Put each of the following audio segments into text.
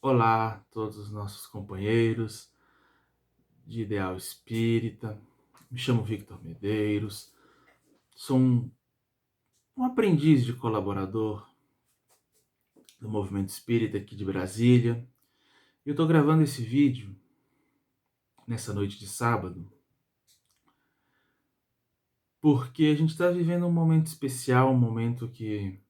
Olá a todos os nossos companheiros de Ideal Espírita. Me chamo Victor Medeiros, sou um aprendiz de colaborador do Movimento Espírita aqui de Brasília. Eu estou gravando esse vídeo nessa noite de sábado porque a gente está vivendo um momento especial, um momento que,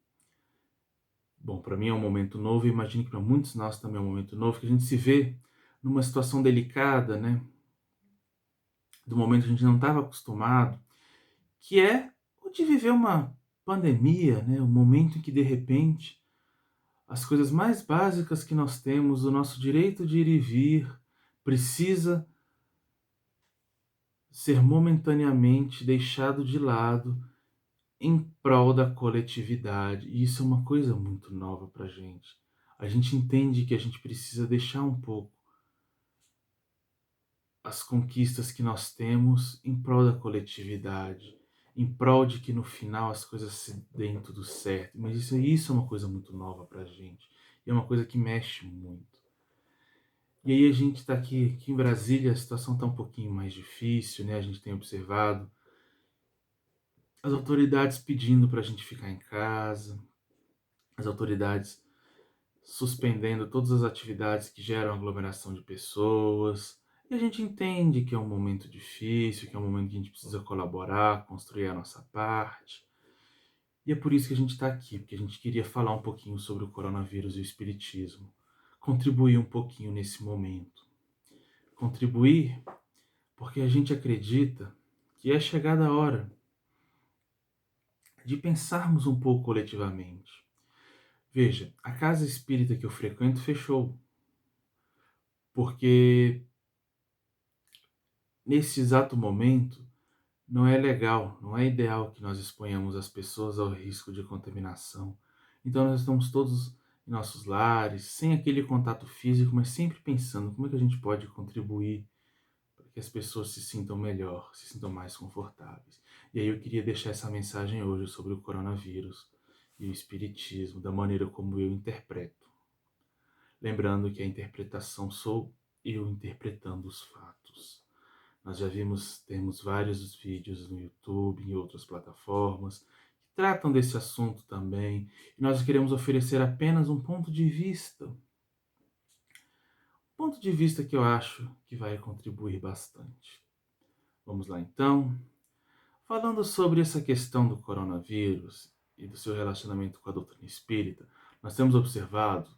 bom, para mim é um momento novo e imagino que para muitos de nós também é um momento novo, que a gente se vê numa situação delicada, né? Do momento que a gente não estava acostumado, que é o de viver uma pandemia, né? Um momento em que, de repente, as coisas mais básicas que nós temos, o nosso direito de ir e vir, precisa ser momentaneamente deixado de lado em prol da coletividade. E isso é uma coisa muito nova para a gente. A gente entende que a gente precisa deixar um pouco as conquistas que nós temos em prol da coletividade, em prol de que no final as coisas se deem tudo certo. Mas isso é uma coisa muito nova pra gente. E é uma coisa que mexe muito. E aí a gente está aqui em Brasília, a situação está um pouquinho mais difícil, né? A gente tem observado as autoridades pedindo para a gente ficar em casa, as autoridades suspendendo todas as atividades que geram aglomeração de pessoas. E a gente entende que é um momento difícil, que é um momento que a gente precisa colaborar, construir a nossa parte. E é por isso que a gente está aqui, porque a gente queria falar um pouquinho sobre o coronavírus e o espiritismo. Contribuir um pouquinho nesse momento. Contribuir porque a gente acredita que é chegada a hora de pensarmos um pouco coletivamente. Veja, a casa espírita que eu frequento fechou, porque nesse exato momento não é legal, não é ideal que nós exponhamos as pessoas ao risco de contaminação. Então nós estamos todos em nossos lares, sem aquele contato físico, mas sempre pensando como é que a gente pode contribuir para que as pessoas se sintam melhor, se sintam mais confortáveis. E aí eu queria deixar essa mensagem hoje sobre o coronavírus e o espiritismo, da maneira como eu interpreto. Lembrando que a interpretação sou eu interpretando os fatos. Nós já temos vários vídeos no YouTube, em outras plataformas, que tratam desse assunto também, e nós queremos oferecer apenas um ponto de vista que eu acho que vai contribuir bastante. Vamos lá então. Falando sobre essa questão do coronavírus e do seu relacionamento com a doutrina espírita, nós temos observado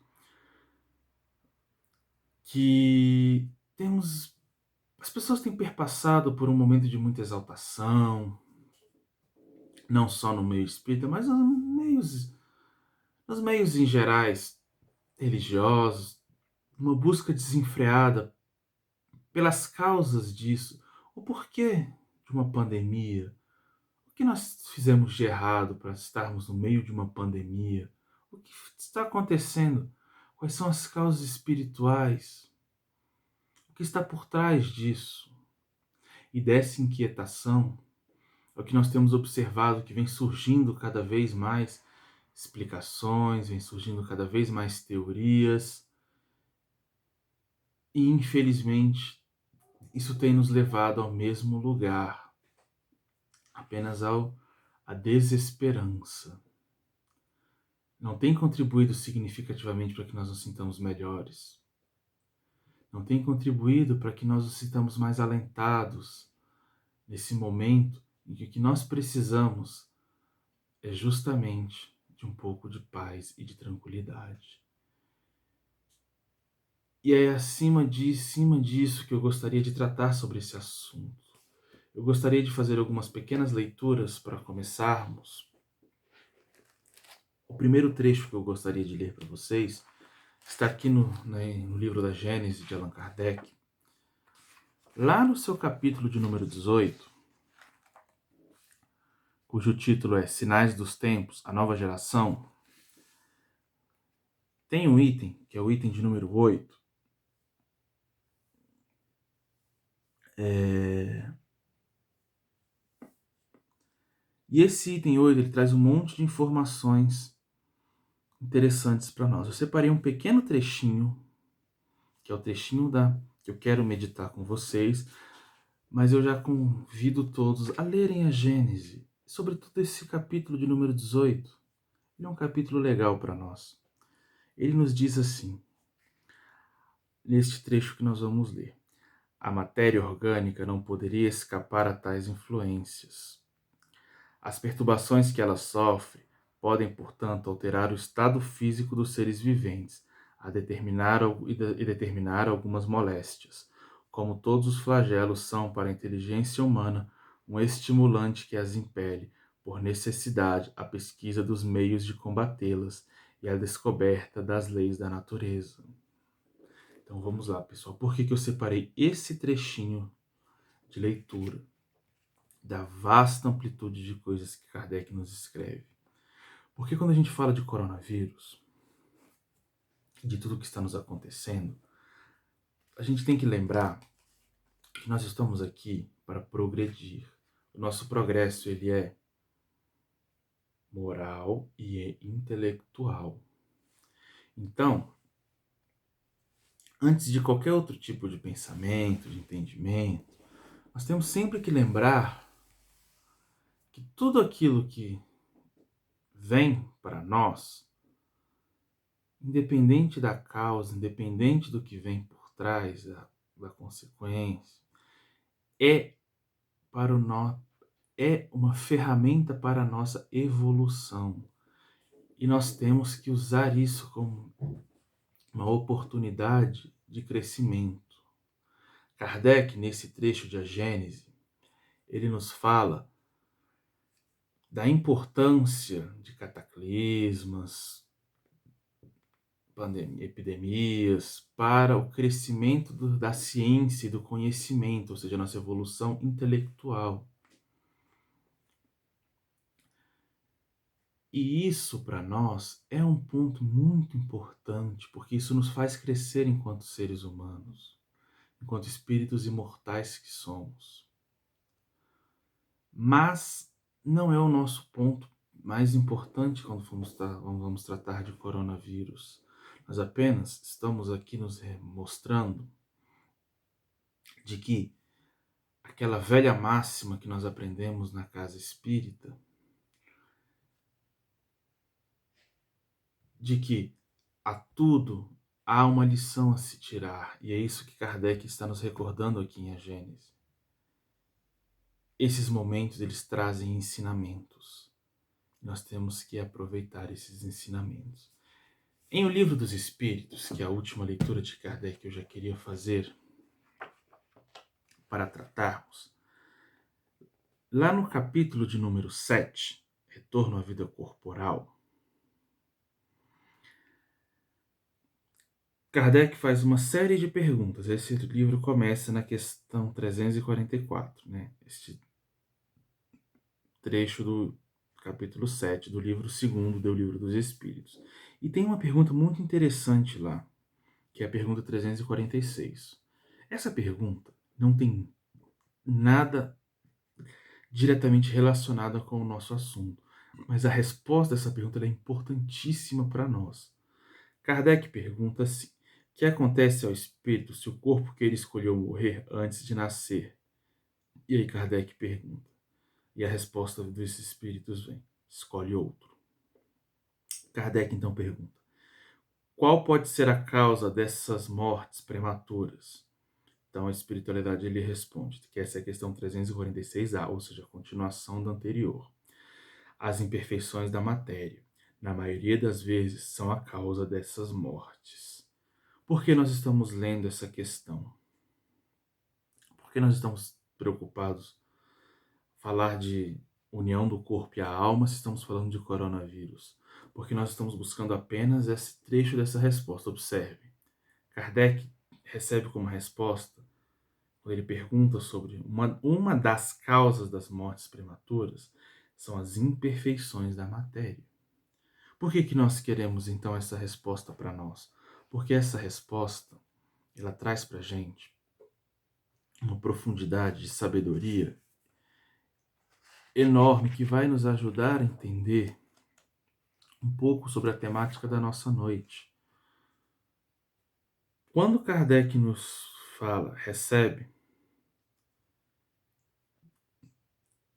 que as pessoas têm perpassado por um momento de muita exaltação, não só no meio espírita, mas nos meios em gerais religiosos, uma busca desenfreada pelas causas disso, o porquê de uma pandemia, o que nós fizemos de errado para estarmos no meio de uma pandemia, o que está acontecendo, quais são as causas espirituais, o que está por trás disso. E dessa inquietação é o que nós temos observado, que vem surgindo cada vez mais explicações, vem surgindo cada vez mais teorias, e infelizmente isso tem nos levado ao mesmo lugar, apenas à desesperança. Não tem contribuído significativamente para que nós nos sintamos melhores. Não tem contribuído para que nós nos sintamos mais alentados nesse momento em que o que nós precisamos é justamente de um pouco de paz e de tranquilidade. E é acima disso que eu gostaria de tratar sobre esse assunto. Eu gostaria de fazer algumas pequenas leituras para começarmos. O primeiro trecho que eu gostaria de ler para vocês está aqui no livro da Gênese de Allan Kardec, lá no seu capítulo de número 18, cujo título é Sinais dos Tempos, a Nova Geração. Tem um item, que é o item de número 8, e esse item 8 ele traz um monte de informações interessantes para nós. Eu separei um pequeno trechinho que é o trechinho que eu quero meditar com vocês, mas eu já convido todos a lerem a Gênese, sobretudo esse capítulo de número 18. Ele é um capítulo legal para nós. Ele nos diz assim, neste trecho que nós vamos ler: a matéria orgânica não poderia escapar a tais influências. As perturbações que ela sofre podem, portanto, alterar o estado físico dos seres viventes, e determinar algumas moléstias, como todos os flagelos são para a inteligência humana um estimulante que as impele, por necessidade, à pesquisa dos meios de combatê-las e à descoberta das leis da natureza. Então vamos lá, pessoal. Por que eu separei esse trechinho de leitura da vasta amplitude de coisas que Kardec nos escreve? Porque quando a gente fala de coronavírus, de tudo que está nos acontecendo, a gente tem que lembrar que nós estamos aqui para progredir. O nosso progresso, ele é moral e é intelectual. Então, antes de qualquer outro tipo de pensamento, de entendimento, nós temos sempre que lembrar que tudo aquilo que vem para nós, independente da causa, independente do que vem por trás da consequência, é para o no... é uma ferramenta para a nossa evolução. E nós temos que usar isso como uma oportunidade de crescimento. Kardec, nesse trecho de A Gênese, ele nos fala da importância de cataclismas, epidemias, para o crescimento da ciência e do conhecimento, ou seja, a nossa evolução intelectual. E isso, para nós, é um ponto muito importante, porque isso nos faz crescer enquanto seres humanos, enquanto espíritos imortais que somos. Mas não é o nosso ponto mais importante quando vamos tratar de coronavírus. Nós apenas estamos aqui nos mostrando de que aquela velha máxima que nós aprendemos na casa espírita, de que a tudo há uma lição a se tirar, e é isso que Kardec está nos recordando aqui em A Gênese. Esses momentos, eles trazem ensinamentos. Nós temos que aproveitar esses ensinamentos. Em O Livro dos Espíritos, que é a última leitura de Kardec que eu já queria fazer para tratarmos, lá no capítulo de número 7, Retorno à Vida Corporal, Kardec faz uma série de perguntas. Esse livro começa na questão 344, né? Este trecho do capítulo 7 do livro 2º do Livro dos Espíritos. E tem uma pergunta muito interessante lá, que é a pergunta 346. Essa pergunta não tem nada diretamente relacionado com o nosso assunto, mas a resposta dessa pergunta é importantíssima para nós. Kardec pergunta assim: o que acontece ao espírito se o corpo que ele escolheu morrer antes de nascer? E aí Kardec pergunta. E a resposta desses espíritos vem: escolhe outro. Kardec então pergunta: qual pode ser a causa dessas mortes prematuras? Então a espiritualidade ele responde que essa é a questão 346A, ou seja, a continuação da anterior. As imperfeições da matéria, na maioria das vezes, são a causa dessas mortes. Por que nós estamos lendo essa questão? Por que nós estamos preocupados em falar de união do corpo e a alma se estamos falando de coronavírus? Porque nós estamos buscando apenas esse trecho dessa resposta. Observe, Kardec recebe como resposta, quando ele pergunta sobre uma das causas das mortes prematuras, são as imperfeições da matéria. Por que nós queremos, então, essa resposta para nós? Porque essa resposta, ela traz para a gente uma profundidade de sabedoria enorme que vai nos ajudar a entender um pouco sobre a temática da nossa noite. Quando Kardec nos fala, recebe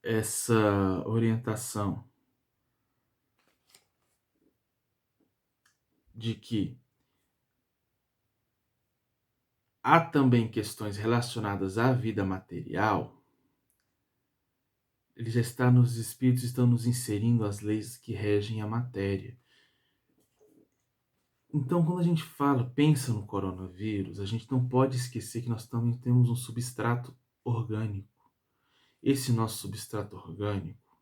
essa orientação de que há também questões relacionadas à vida material, ele já está nos espíritos, estão nos inserindo as leis que regem a matéria. Então, quando a gente fala, pensa no coronavírus, a gente não pode esquecer que nós também temos um substrato orgânico. Esse nosso substrato orgânico,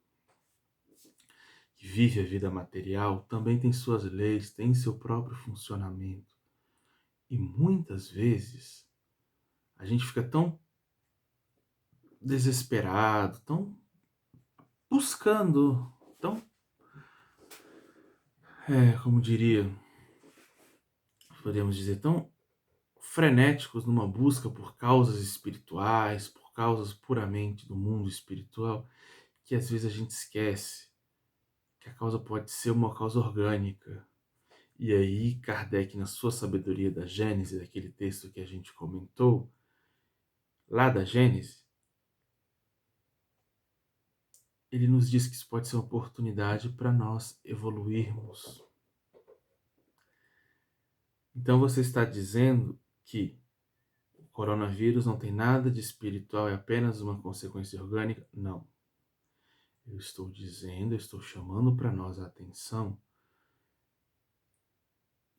que vive a vida material, também tem suas leis, tem seu próprio funcionamento. E muitas vezes a gente fica tão desesperado, tão buscando, tão, como diria, podemos dizer, tão frenéticos numa busca por causas espirituais, por causas puramente do mundo espiritual, que às vezes a gente esquece que a causa pode ser uma causa orgânica. E aí, Kardec, na sua sabedoria da Gênese, daquele texto que a gente comentou, lá da Gênese, ele nos diz que isso pode ser uma oportunidade para nós evoluirmos. Então você está dizendo que o coronavírus não tem nada de espiritual, é apenas uma consequência orgânica? Não. Eu estou dizendo, eu estou chamando para nós a atenção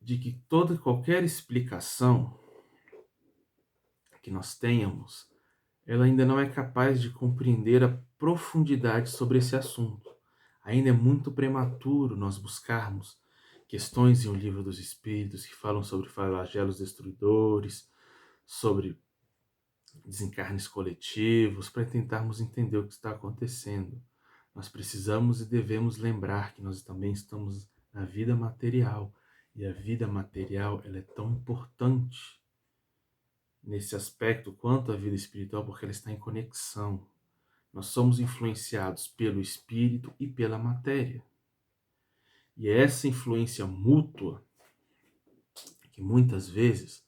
de que toda qualquer explicação que nós tenhamos, ela ainda não é capaz de compreender a profundidade sobre esse assunto. Ainda é muito prematuro nós buscarmos questões em O Livro dos Espíritos que falam sobre flagelos destruidores, sobre desencarnes coletivos, para tentarmos entender o que está acontecendo. Nós precisamos e devemos lembrar que nós também estamos na vida material, e a vida material ela é tão importante nesse aspecto quanto a vida espiritual, porque ela está em conexão. Nós somos influenciados pelo espírito e pela matéria. E é essa influência mútua que muitas vezes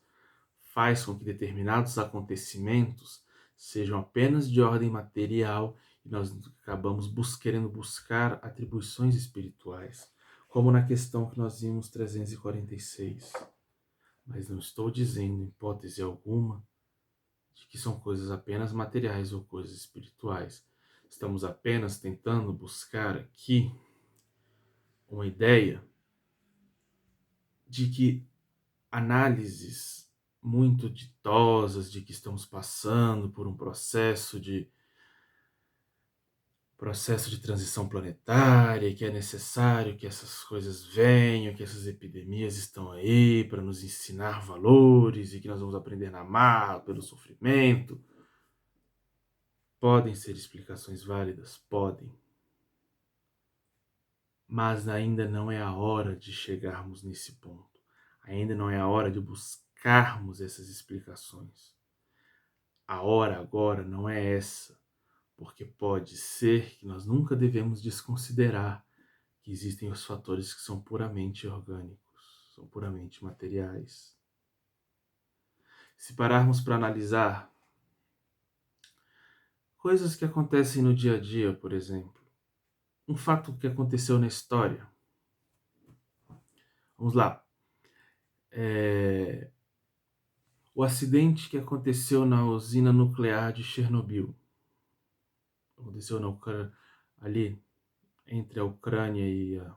faz com que determinados acontecimentos sejam apenas de ordem material e nós acabamos querendo buscar atribuições espirituais, como na questão que nós vimos 346. Mas não estou dizendo, em hipótese alguma, de que são coisas apenas materiais ou coisas espirituais. Estamos apenas tentando buscar aqui uma ideia de que análises muito ditosas de que estamos passando por um processo de transição planetária, que é necessário que essas coisas venham, que essas epidemias estão aí para nos ensinar valores e que nós vamos aprender a amar pelo sofrimento. Podem ser explicações válidas? Podem. Mas ainda não é a hora de chegarmos nesse ponto. Ainda não é a hora de buscarmos essas explicações. A hora agora não é essa, porque pode ser que nós nunca devemos desconsiderar que existem os fatores que são puramente orgânicos, são puramente materiais. Se pararmos para analisar coisas que acontecem no dia a dia, por exemplo, um fato que aconteceu na história. Vamos lá. O acidente que aconteceu na usina nuclear de Chernobyl. Aconteceu ali entre a Ucrânia e a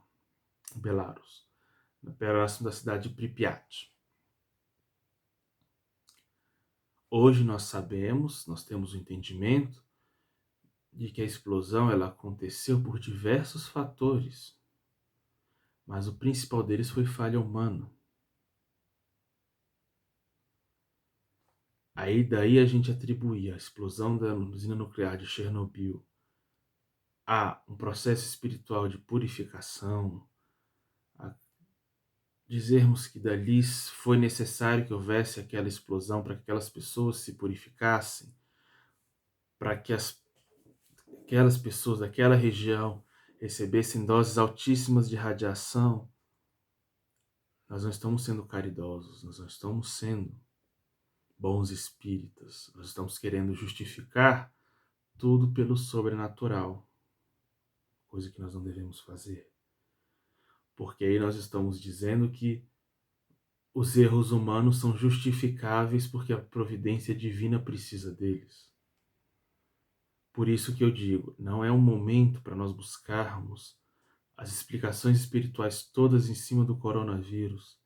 Belarus, próximo da cidade de Pripyat. Hoje nós sabemos, nós temos o entendimento de que a explosão ela aconteceu por diversos fatores, mas o principal deles foi falha humana. Aí daí a gente atribuía a explosão da usina nuclear de Chernobyl a um processo espiritual de purificação, a dizermos que dali foi necessário que houvesse aquela explosão para que aquelas pessoas se purificassem, para que aquelas pessoas daquela região recebessem doses altíssimas de radiação. Nós não estamos sendo caridosos, nós não estamos sendo bons espíritas, nós estamos querendo justificar tudo pelo sobrenatural, coisa que nós não devemos fazer. Porque aí nós estamos dizendo que os erros humanos são justificáveis porque a providência divina precisa deles. Por isso que eu digo, não é um momento para nós buscarmos as explicações espirituais todas em cima do coronavírus.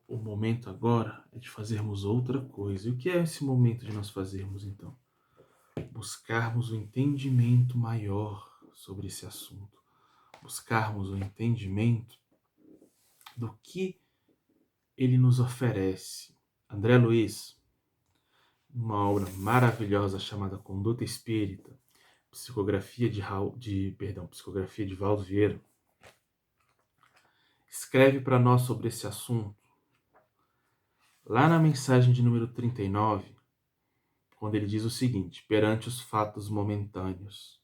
O momento agora é de fazermos outra coisa. E o que é esse momento de nós fazermos então? Buscarmos o entendimento maior sobre esse assunto. Buscarmos o entendimento do que ele nos oferece. André Luiz, uma obra maravilhosa chamada Conduta Espírita, psicografia de Valdo Vieira, escreve para nós sobre esse assunto. Lá na mensagem de número 39, quando ele diz o seguinte: perante os fatos momentâneos.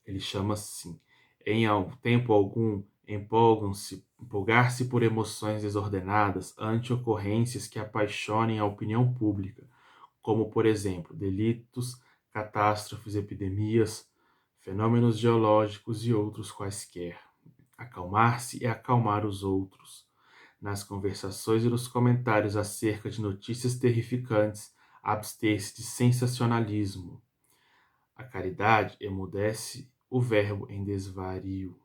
Ele chama assim: em tempo algum, empolgar-se por emoções desordenadas ante ocorrências que apaixonem a opinião pública, como, por exemplo, delitos, catástrofes, epidemias, fenômenos geológicos e outros quaisquer. Acalmar-se é acalmar os outros. Nas conversações e nos comentários acerca de notícias terrificantes, abster-se de sensacionalismo. A caridade emudece o verbo em desvario.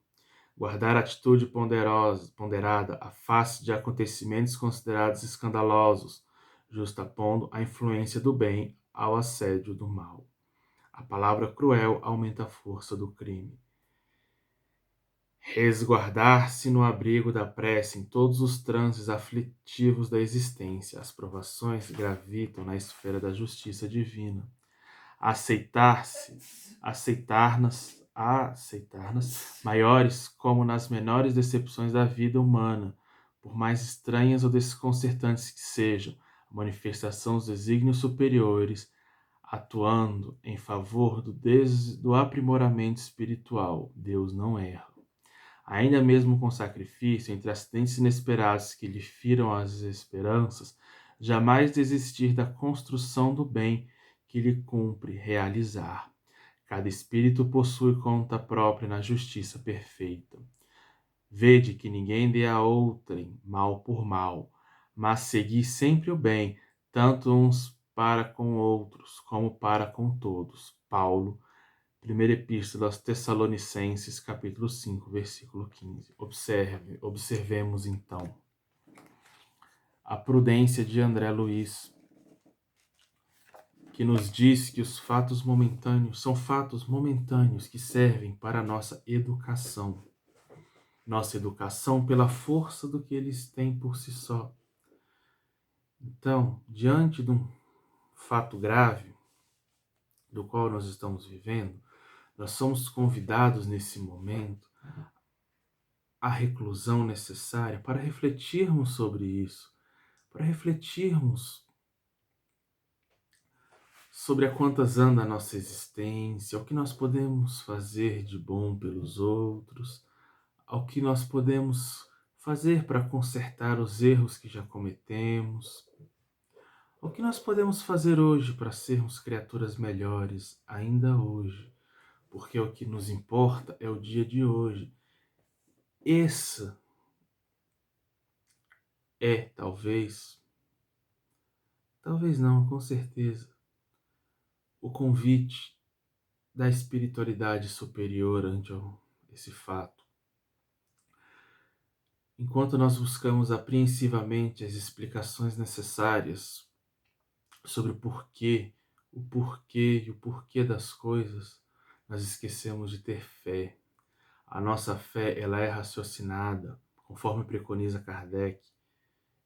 Guardar atitude ponderada à face de acontecimentos considerados escandalosos, justapondo a influência do bem ao assédio do mal. A palavra cruel aumenta a força do crime. Resguardar-se no abrigo da prece em todos os transes aflitivos da existência. As provações gravitam na esfera da justiça divina. Aceitar-nas maiores como nas menores decepções da vida humana, por mais estranhas ou desconcertantes que sejam, a manifestação dos desígnios superiores, atuando em favor do aprimoramento espiritual. Deus não erra. Ainda mesmo com sacrifício, entre acidentes inesperados que lhe firam as esperanças, jamais desistir da construção do bem que lhe cumpre realizar. Cada espírito possui conta própria na justiça perfeita. Vede que ninguém dê a outrem mal por mal, mas segui sempre o bem, tanto uns para com outros, como para com todos. Paulo, Primeira Epístola aos Tessalonicenses, capítulo 5, versículo 15. Observemos então a prudência de André Luiz, que nos diz que os fatos momentâneos são fatos momentâneos que servem para a nossa educação. Nossa educação pela força do que eles têm por si só. Então, diante de um fato grave do qual nós estamos vivendo, nós somos convidados nesse momento à reclusão necessária para refletirmos sobre isso, para refletirmos sobre a quantas anda a nossa existência, o que nós podemos fazer de bom pelos outros, ao que nós podemos fazer para consertar os erros que já cometemos, o que nós podemos fazer hoje para sermos criaturas melhores ainda hoje, porque o que nos importa é o dia de hoje. Esse é, talvez não, com certeza, o convite da espiritualidade superior ante esse fato. Enquanto nós buscamos apreensivamente as explicações necessárias sobre o porquê e o porquê das coisas, nós esquecemos de ter fé. A nossa fé, ela é raciocinada, conforme preconiza Kardec.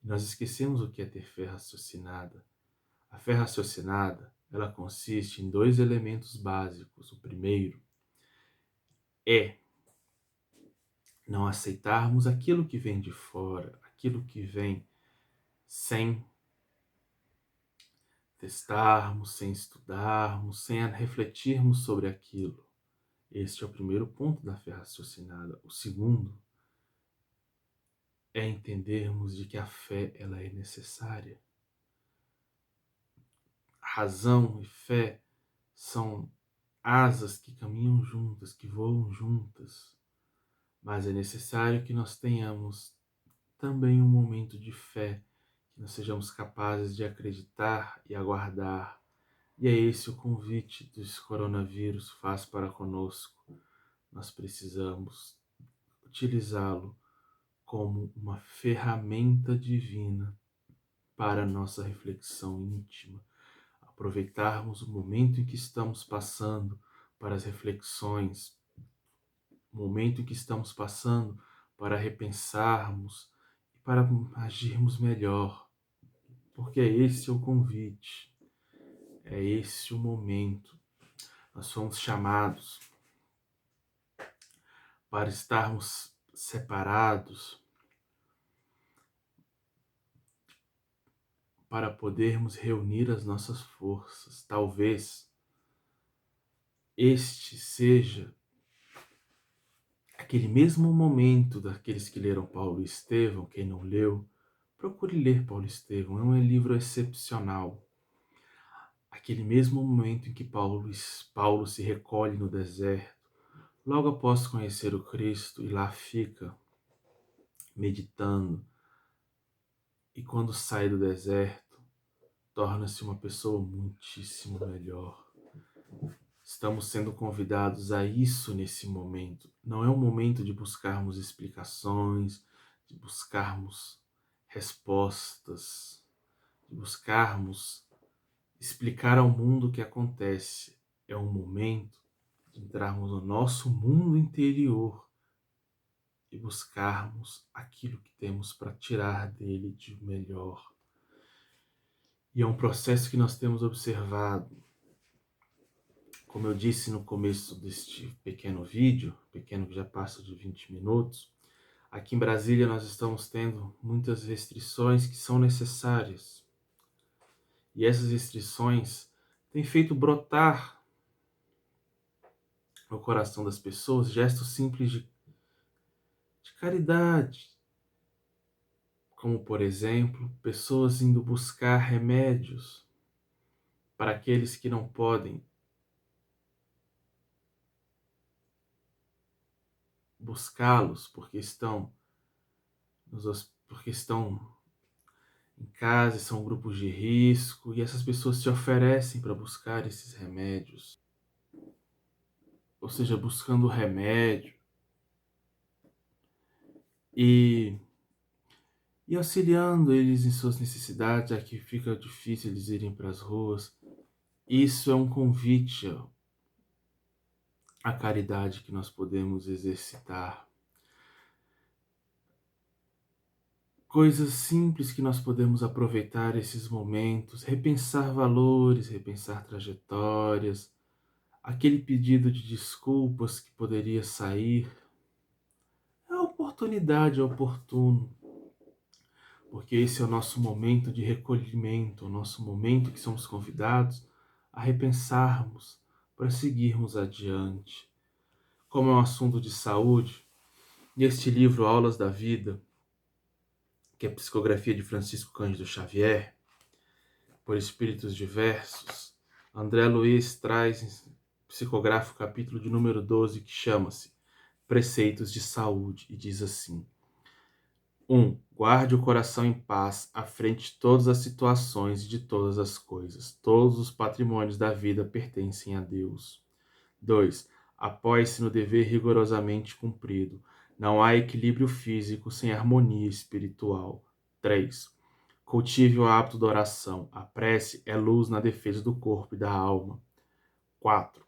Nós esquecemos o que é ter fé raciocinada. A fé raciocinada, ela consiste em dois elementos básicos. O primeiro é não aceitarmos aquilo que vem de fora, aquilo que vem sem testarmos, sem estudarmos, sem refletirmos sobre aquilo. Este é o primeiro ponto da fé raciocinada. O segundo é entendermos de que a fé ela é necessária. Razão e fé são asas que caminham juntas, que voam juntas, mas é necessário que nós tenhamos também um momento de fé, que nós sejamos capazes de acreditar e aguardar. E é esse o convite que esse coronavírus faz para conosco. Nós precisamos utilizá-lo como uma ferramenta divina para a nossa reflexão íntima. Aproveitarmos o momento em que estamos passando para as reflexões, o momento em que estamos passando para repensarmos e para agirmos melhor, porque é esse o convite, é esse o momento. Nós somos chamados para estarmos separados, para podermos reunir as nossas forças. Talvez este seja aquele mesmo momento daqueles que leram Paulo e Estevão. Quem não leu, procure ler Paulo e Estevão, é um livro excepcional. Aquele mesmo momento em que Paulo se recolhe no deserto, logo após conhecer o Cristo, e lá fica meditando, e quando sai do deserto, torna-se uma pessoa muitíssimo melhor. Estamos sendo convidados a isso nesse momento. Não é um momento de buscarmos explicações, de buscarmos respostas, de buscarmos explicar ao mundo o que acontece. É um momento de entrarmos no nosso mundo interior e buscarmos aquilo que temos para tirar dele de melhor. E é um processo que nós temos observado. Como eu disse no começo deste pequeno vídeo, pequeno que já passa de 20 minutos, aqui em Brasília nós estamos tendo muitas restrições que são necessárias. E essas restrições têm feito brotar no coração das pessoas gestos simples de caridade, como, por exemplo, pessoas indo buscar remédios para aqueles que não podem buscá-los porque estão em casa, são grupos de risco, e essas pessoas se oferecem para buscar esses remédios, ou seja, buscando remédio e, e auxiliando eles em suas necessidades, já que fica difícil eles irem para as ruas. Isso é um convite à caridade que nós podemos exercitar. Coisas simples que nós podemos aproveitar esses momentos, repensar valores, repensar trajetórias, aquele pedido de desculpas que poderia sair. É a oportunidade, é oportuno, porque esse é o nosso momento de recolhimento, o nosso momento que somos convidados a repensarmos para seguirmos adiante. Como é um assunto de saúde, neste livro Aulas da Vida, que é a psicografia de Francisco Cândido Xavier, por espíritos diversos, André Luiz traz, psicografa o capítulo de número 12, que chama-se Preceitos de Saúde, e diz assim: 1. Guarde o coração em paz à frente de todas as situações e de todas as coisas. Todos os patrimônios da vida pertencem a Deus. 2. Apoie-se no dever rigorosamente cumprido. Não há equilíbrio físico sem harmonia espiritual. 3. Cultive o hábito da oração. A prece é luz na defesa do corpo e da alma. 4.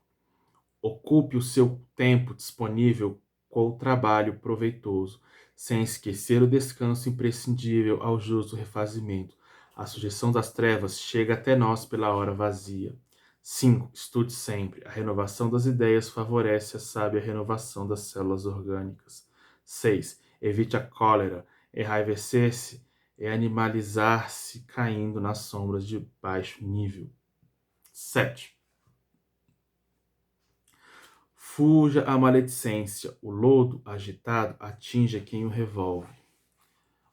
Ocupe o seu tempo disponível com o trabalho proveitoso, sem esquecer o descanso imprescindível ao justo refazimento. A sugestão das trevas chega até nós pela hora vazia. 5. Estude sempre. A renovação das ideias favorece a sábia renovação das células orgânicas. 6. Evite a cólera. Enraivecer-se é animalizar-se caindo nas sombras de baixo nível. 7. Fuja à maledicência. O lodo agitado atinge quem o revolve.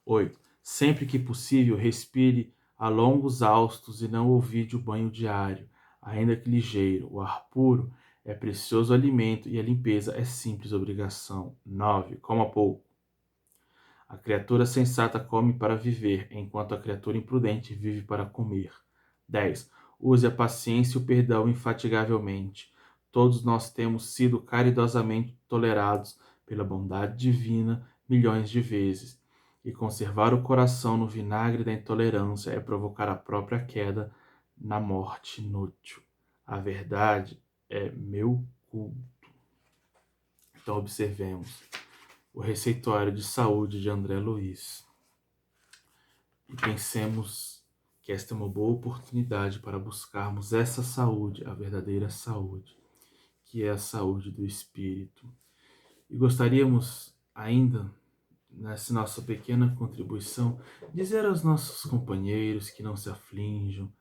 8. Sempre que possível, respire a longos haustos e não ouvide o banho diário, ainda que ligeiro. O ar puro é precioso alimento e a limpeza é simples obrigação. 9. Coma pouco. A criatura sensata come para viver, enquanto a criatura imprudente vive para comer. 10. Use a paciência e o perdão infatigavelmente. Todos nós temos sido caridosamente tolerados pela bondade divina milhões de vezes. E conservar o coração no vinagre da intolerância é provocar a própria queda na morte inútil. A verdade é meu culto. Então observemos o receituário de saúde de André Luiz e pensemos que esta é uma boa oportunidade para buscarmos essa saúde, a verdadeira saúde, que é a saúde do espírito. E gostaríamos ainda, nessa nossa pequena contribuição, dizer aos nossos companheiros que não se aflinjam,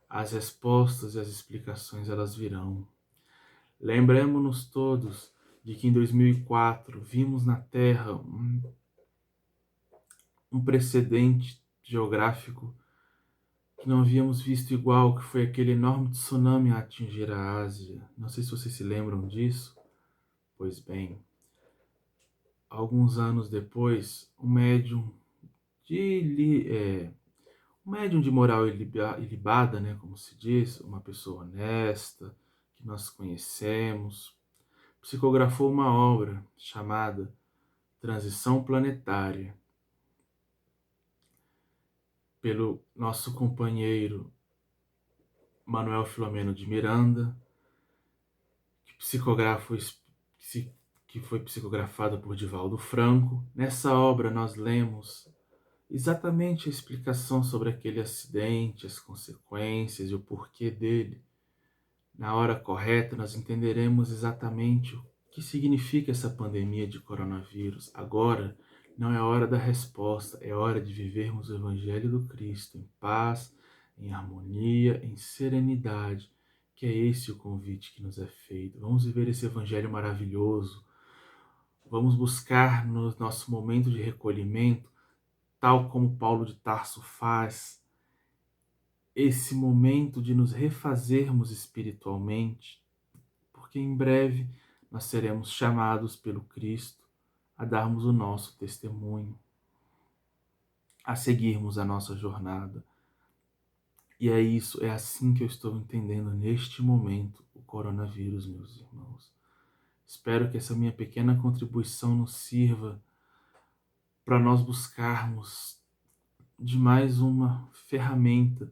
as respostas e as explicações elas virão. Lembremos-nos todos de que em 2004 vimos na Terra um precedente geográfico que não havíamos visto igual, que foi aquele enorme tsunami a atingir a Ásia. Não sei se vocês se lembram disso. Pois bem, alguns anos depois, um médium de moral ilibada, né, como se diz, uma pessoa honesta, que nós conhecemos, psicografou uma obra chamada Transição Planetária, pelo nosso companheiro Manuel Filomeno de Miranda, que foi psicografada por Divaldo Franco. Nessa obra nós lemos exatamente a explicação sobre aquele acidente, as consequências e o porquê dele. Na hora correta nós entenderemos exatamente o que significa essa pandemia de coronavírus. Agora não é hora da resposta, é hora de vivermos o Evangelho do Cristo em paz, em harmonia, em serenidade, que é esse o convite que nos é feito. Vamos viver esse Evangelho maravilhoso. Vamos buscar no nosso momento de recolhimento, tal como Paulo de Tarso faz, esse momento de nos refazermos espiritualmente, porque em breve nós seremos chamados pelo Cristo a darmos o nosso testemunho, a seguirmos a nossa jornada. E é isso, é assim que eu estou entendendo neste momento o coronavírus, meus irmãos. Espero que essa minha pequena contribuição nos sirva para nós buscarmos de mais uma ferramenta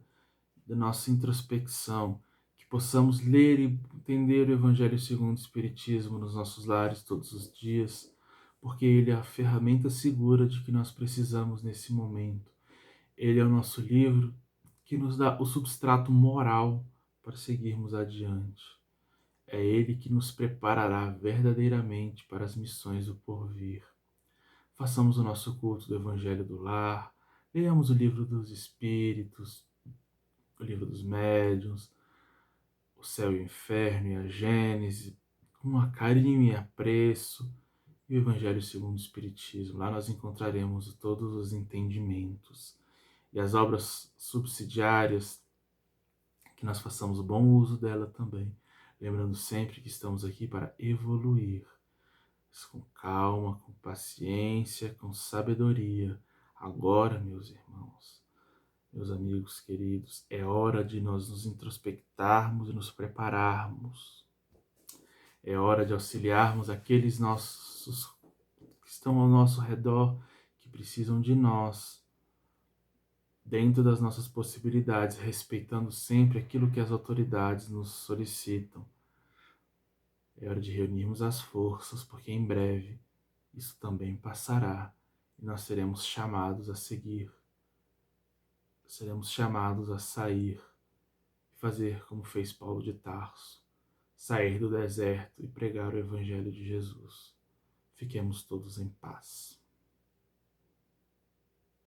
da nossa introspecção, que possamos ler e entender o Evangelho segundo o Espiritismo nos nossos lares todos os dias, porque ele é a ferramenta segura de que nós precisamos nesse momento. Ele é o nosso livro que nos dá o substrato moral para seguirmos adiante. É ele que nos preparará verdadeiramente para as missões do porvir. Façamos o nosso culto do Evangelho do Lar, leiamos o livro dos Espíritos, o livro dos Médiuns, o Céu e o Inferno e a Gênese, com carinho e apreço, e o Evangelho segundo o Espiritismo. Lá nós encontraremos todos os entendimentos e as obras subsidiárias, que nós façamos bom uso dela também, lembrando sempre que estamos aqui para evoluir, mas com calma, com paciência, com sabedoria. Agora, meus irmãos, meus amigos queridos, é hora de nós nos introspectarmos e nos prepararmos. É hora de auxiliarmos aqueles nossos que estão ao nosso redor, que precisam de nós, dentro das nossas possibilidades, respeitando sempre aquilo que as autoridades nos solicitam. É hora de reunirmos as forças, porque em breve isso também passará e nós seremos chamados a seguir. Seremos chamados a sair e fazer como fez Paulo de Tarso, sair do deserto e pregar o Evangelho de Jesus. Fiquemos todos em paz.